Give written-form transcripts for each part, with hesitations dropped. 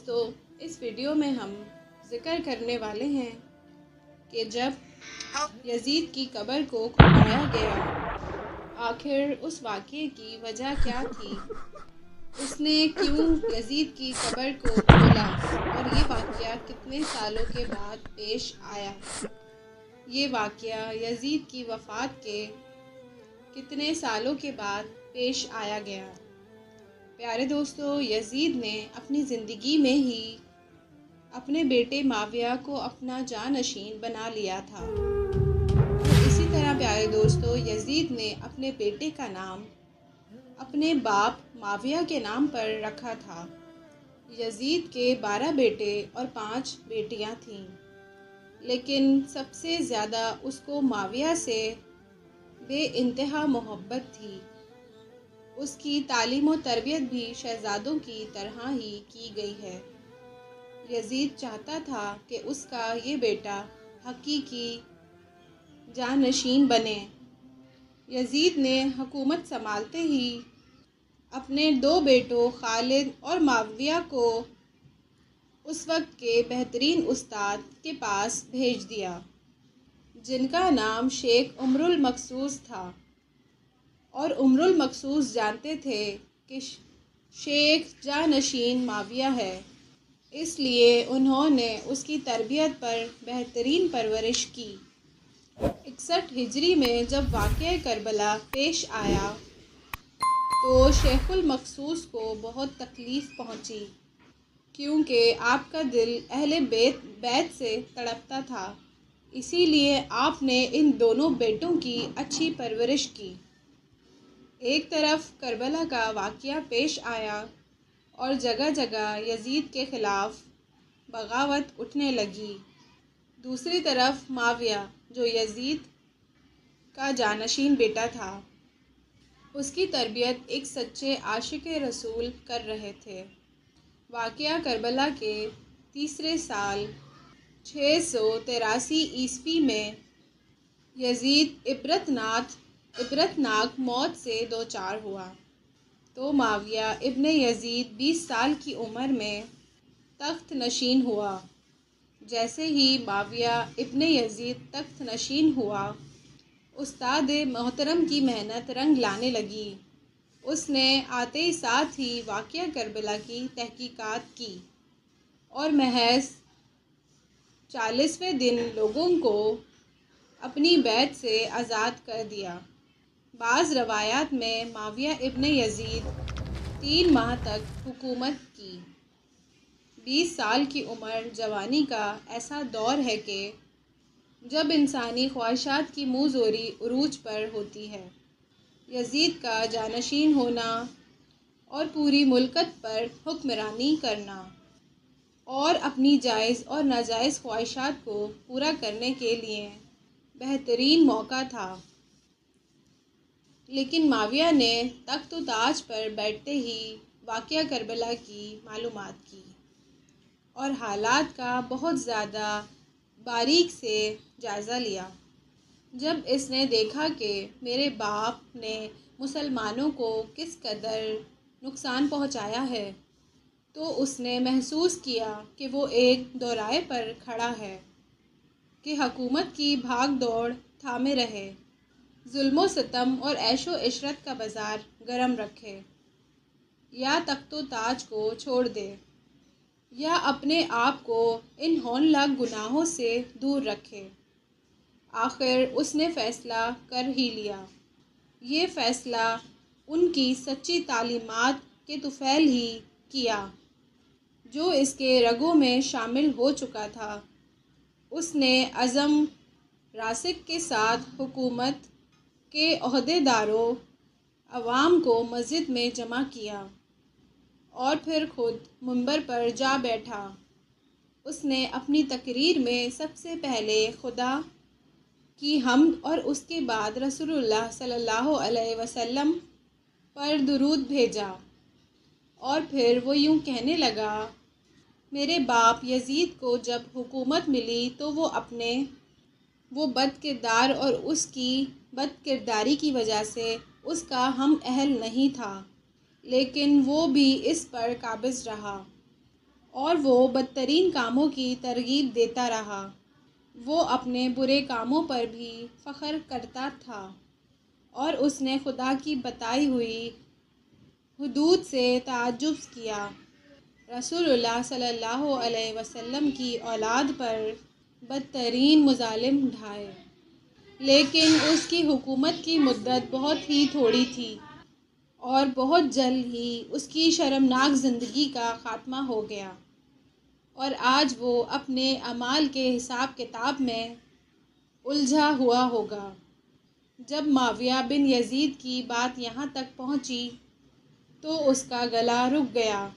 دوستو، اس ویڈیو میں ہم ذکر کرنے والے ہیں کہ جب یزید کی قبر کو کھدوایا گیا، آخر اس واقعے کی وجہ کیا تھی؟ اس نے کیوں یزید کی قبر کو کھولا اور یہ واقعہ کتنے سالوں کے بعد پیش آیا؟ یہ واقعہ یزید کی وفات کے کتنے سالوں کے بعد پیش آیا گیا؟ پیارے دوستو، یزید نے اپنی زندگی میں ہی اپنے بیٹے معاویہ کو اپنا جانشین بنا لیا تھا، اور اسی طرح پیارے دوستو، یزید نے اپنے بیٹے کا نام اپنے باپ معاویہ کے نام پر رکھا تھا۔ یزید کے 12 بیٹے اور 5 بیٹیاں تھیں، لیکن سب سے زیادہ اس کو معاویہ سے بے انتہا محبت تھی۔ اس کی تعلیم و تربیت بھی شہزادوں کی طرح ہی کی گئی ہے۔ یزید چاہتا تھا کہ اس کا یہ بیٹا حقیقی جانشین بنے۔ یزید نے حکومت سنبھالتے ہی اپنے 2 بیٹوں خالد اور معاویہ کو اس وقت کے بہترین استاد کے پاس بھیج دیا، جن کا نام شیخ عمر المقصوص تھا، اور عمر المقصوص جانتے تھے کہ شیخ جانشین معاویہ ہے، اس لیے انہوں نے اس کی تربیت پر بہترین پرورش کی۔ 61 ہجری میں جب واقعہ کربلا پیش آیا تو شیخ المقصوص کو بہت تکلیف پہنچی، کیونکہ آپ کا دل اہل بیت سے تڑپتا تھا۔ اسی لیے آپ نے ان دونوں بیٹوں کی اچھی پرورش کی۔ ایک طرف کربلا کا واقعہ پیش آیا اور جگہ جگہ یزید کے خلاف بغاوت اٹھنے لگی۔ دوسری طرف معاویہ، جو یزید کا جانشین بیٹا تھا، اس کی تربیت ایک سچے عاشق رسول کر رہے تھے۔ واقعہ کربلا کے تیسرے سال 683 عیسوی میں یزید عبرتناک موت سے دوچار ہوا تو معاویہ ابن یزید 20 سال کی عمر میں تخت نشین ہوا۔ جیسے ہی معاویہ ابن یزید تخت نشین ہوا، استاد محترم کی محنت رنگ لانے لگی۔ اس نے آتے ہی ساتھ ہی واقعہ کربلا کی تحقیقات کی اور محض 40ویں دن لوگوں کو اپنی بیعت سے آزاد کر دیا۔ بعض روایات میں معاویہ ابن یزید 3 ماہ تک حکومت کی۔ 20 سال کی عمر جوانی کا ایسا دور ہے کہ جب انسانی خواہشات کی منہ زوری عروج پر ہوتی ہے۔ یزید کا جانشین ہونا اور پوری ملکت پر حکمرانی کرنا اور اپنی جائز اور ناجائز خواہشات کو پورا کرنے کے لیے بہترین موقع تھا، لیکن معاویہ نے تخت و تاج پر بیٹھتے ہی واقعہ کربلا کی معلومات کی اور حالات کا بہت زیادہ باریک سے جائزہ لیا۔ جب اس نے دیکھا کہ میرے باپ نے مسلمانوں کو کس قدر نقصان پہنچایا ہے، تو اس نے محسوس کیا کہ وہ ایک دورائے پر کھڑا ہے کہ حکومت کی بھاگ دوڑ تھامے رہے، ظلم و ستم اور عیش و عشرت کا بازار گرم رکھے، یا تخت و تاج کو چھوڑ دے، یا اپنے آپ کو ان ہولناک گناہوں سے دور رکھے۔ آخر اس نے فیصلہ کر ہی لیا۔ یہ فیصلہ ان کی سچی تعلیمات کے طفیل ہی کیا، جو اس کے رگوں میں شامل ہو چکا تھا۔ اس نے عزم راسخ کے ساتھ حکومت کے عہدیداروں، عوام کو مسجد میں جمع کیا اور پھر خود منبر پر جا بیٹھا۔ اس نے اپنی تقریر میں سب سے پہلے خدا کی حمد اور اس کے بعد رسول اللہ صلی اللہ علیہ وسلم پر درود بھیجا، اور پھر وہ یوں کہنے لگا: میرے باپ یزید کو جب حکومت ملی تو وہ بد کردار اور اس کی بد کرداری کی وجہ سے اس کا ہم اہل نہیں تھا، لیکن وہ بھی اس پر قابض رہا۔ اور وہ بدترین کاموں کی ترغیب دیتا رہا۔ وہ اپنے برے کاموں پر بھی فخر کرتا تھا اور اس نے خدا کی بتائی ہوئی حدود سے تعجب کیا۔ رسول اللہ صلی اللہ علیہ وسلم کی اولاد پر بدترین مظالم ڈھائے، لیکن اس کی حکومت کی مدت بہت ہی تھوڑی تھی اور بہت جلد ہی اس کی شرمناک زندگی کا خاتمہ ہو گیا، اور آج وہ اپنے اعمال کے حساب کتاب میں الجھا ہوا ہوگا۔ جب معاویہ بن یزید کی بات یہاں تک پہنچی تو اس کا گلا رک گیا۔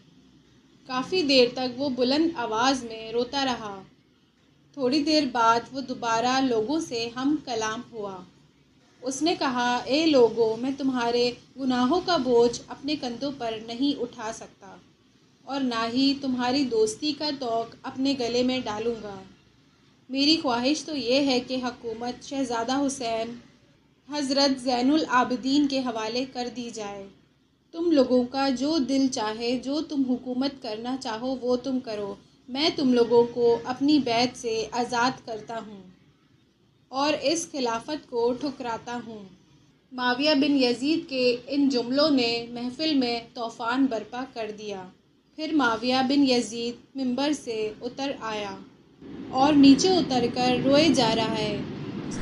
کافی دیر تک وہ بلند آواز میں روتا رہا۔ تھوڑی دیر بعد وہ دوبارہ لوگوں سے ہم کلام ہوا۔ اس نے کہا، اے لوگو، میں تمہارے گناہوں کا بوجھ اپنے کندھوں پر نہیں اٹھا سکتا اور نہ ہی تمہاری دوستی کا طوق اپنے گلے میں ڈالوں گا۔ میری خواہش تو یہ ہے کہ حکومت شہزادہ حسین حضرت زین العابدین کے حوالے کر دی جائے۔ تم لوگوں کا جو دل چاہے، جو تم حکومت کرنا چاہو وہ تم کرو، میں تم لوگوں کو اپنی بیعت سے آزاد کرتا ہوں اور اس خلافت کو ٹھکراتا ہوں۔ معاویہ بن یزید کے ان جملوں نے محفل میں طوفان برپا کر دیا۔ پھر معاویہ بن یزید منبر سے اتر آیا اور نیچے اتر کر روئے جا رہا ہے۔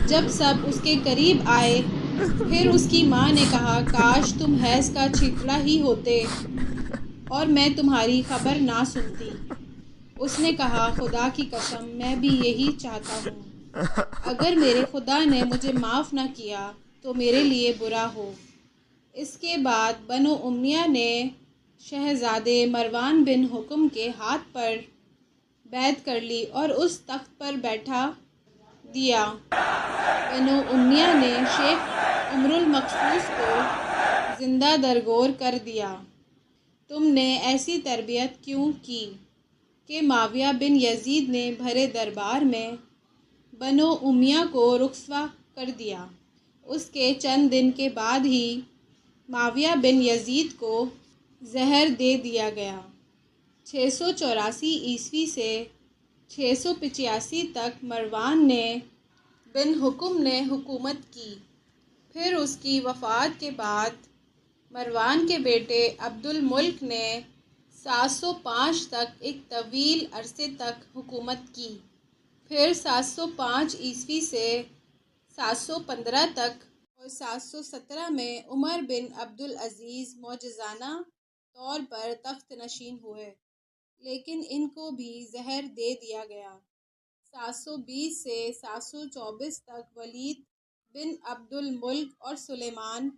جب سب اس کے قریب آئے، پھر اس کی ماں نے کہا، کاش تم حیض کا چھیٹڑا ہی ہوتے اور میں تمہاری خبر نہ سنتی۔ اس نے کہا، خدا کی قسم، میں بھی یہی چاہتا ہوں۔ اگر میرے خدا نے مجھے معاف نہ کیا تو میرے لیے برا ہو۔ اس کے بعد بنو امیہ نے شہزادے مروان بن حکم کے ہاتھ پر بیعت کر لی اور اس تخت پر بیٹھا دیا۔ بنو امیہ نے شیخ عمرو المقصوص کو زندہ درگور کر دیا۔ تم نے ایسی تربیت کیوں کی کہ معاویہ بن یزید نے بھرے دربار میں بنو امیہ کو رسوا کر دیا۔ اس کے چند دن کے بعد ہی معاویہ بن یزید کو زہر دے دیا گیا۔ 684 عیسوی سے 685 تک مروان بن حکم نے حکومت کی۔ پھر اس کی وفات کے بعد مروان کے بیٹے عبد الملک نے 705 تک ایک طویل عرصے تک حکومت کی۔ پھر 705 عیسوی سے 715 تک اور 717 میں عمر بن عبد العزیز معجزانہ طور پر تخت نشین ہوئے، لیکن ان کو بھی زہر دے دیا گیا۔ 720 سے 724 تک ولید بن عبد الملک اور سلیمان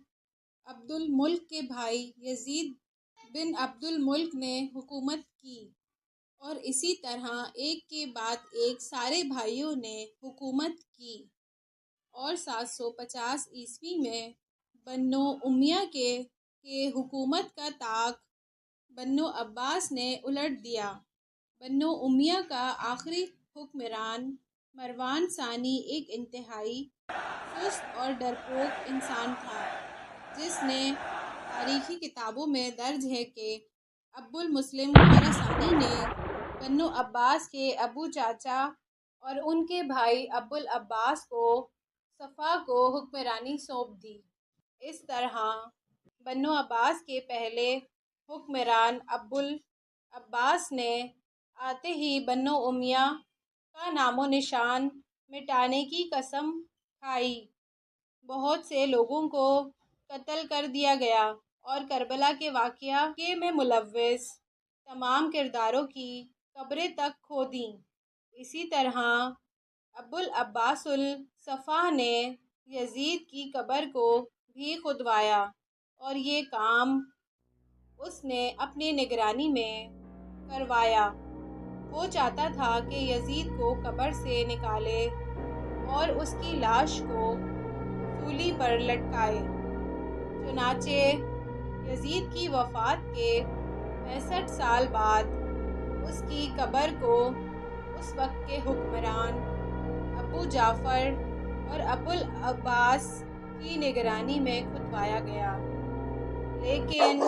عبد الملک کے بھائی یزید بن عبد الملک نے حکومت کی، اور اسی طرح ایک کے بعد ایک سارے بھائیوں نے حکومت کی، اور 750 عیسوی میں بنو امیہ کے حکومت کا طاق بنو عباس نے الٹ دیا۔ بنو امیہ کا آخری حکمران مروان ثانی ایک انتہائی سست اور ڈرپوک انسان تھا، جس نے تاریخی کتابوں میں درج ہے کہ ابو المسلم خراسانی نے بنو عباس کے ابو چاچا اور ان کے بھائی ابو العباس کو صفا کو حکمرانی سونپ دی۔ اس طرح بنو عباس کے پہلے حکمران ابو العباس نے آتے ہی بنو امیہ کا نام و نشان مٹانے کی قسم کھائی۔ بہت سے لوگوں کو قتل کر دیا گیا اور کربلا کے واقعہ میں ملوث تمام کرداروں کی قبریں تک کھود دیں۔ اسی طرح ابو العباس الصفا نے یزید کی قبر کو بھی کھودوایا، اور یہ کام اس نے اپنی نگرانی میں کروایا۔ وہ چاہتا تھا کہ یزید کو قبر سے نکالے اور اس کی لاش کو سولی پر لٹکائے۔ چنانچہ یزید کی وفات کے 65 سال بعد اس کی قبر کو اس وقت کے حکمران ابو جعفر اور ابو العباس کی نگرانی میں کھودوایا گیا، لیکن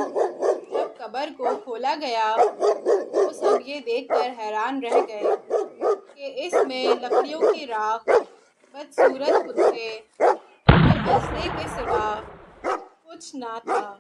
جب قبر کو کھولا گیا تو سب یہ دیکھ کر حیران رہ گئے کہ اس میں لکڑیوں کی راکھ، بدصورت کتے اور اژدھے کے سوا کچھ نہ تھا۔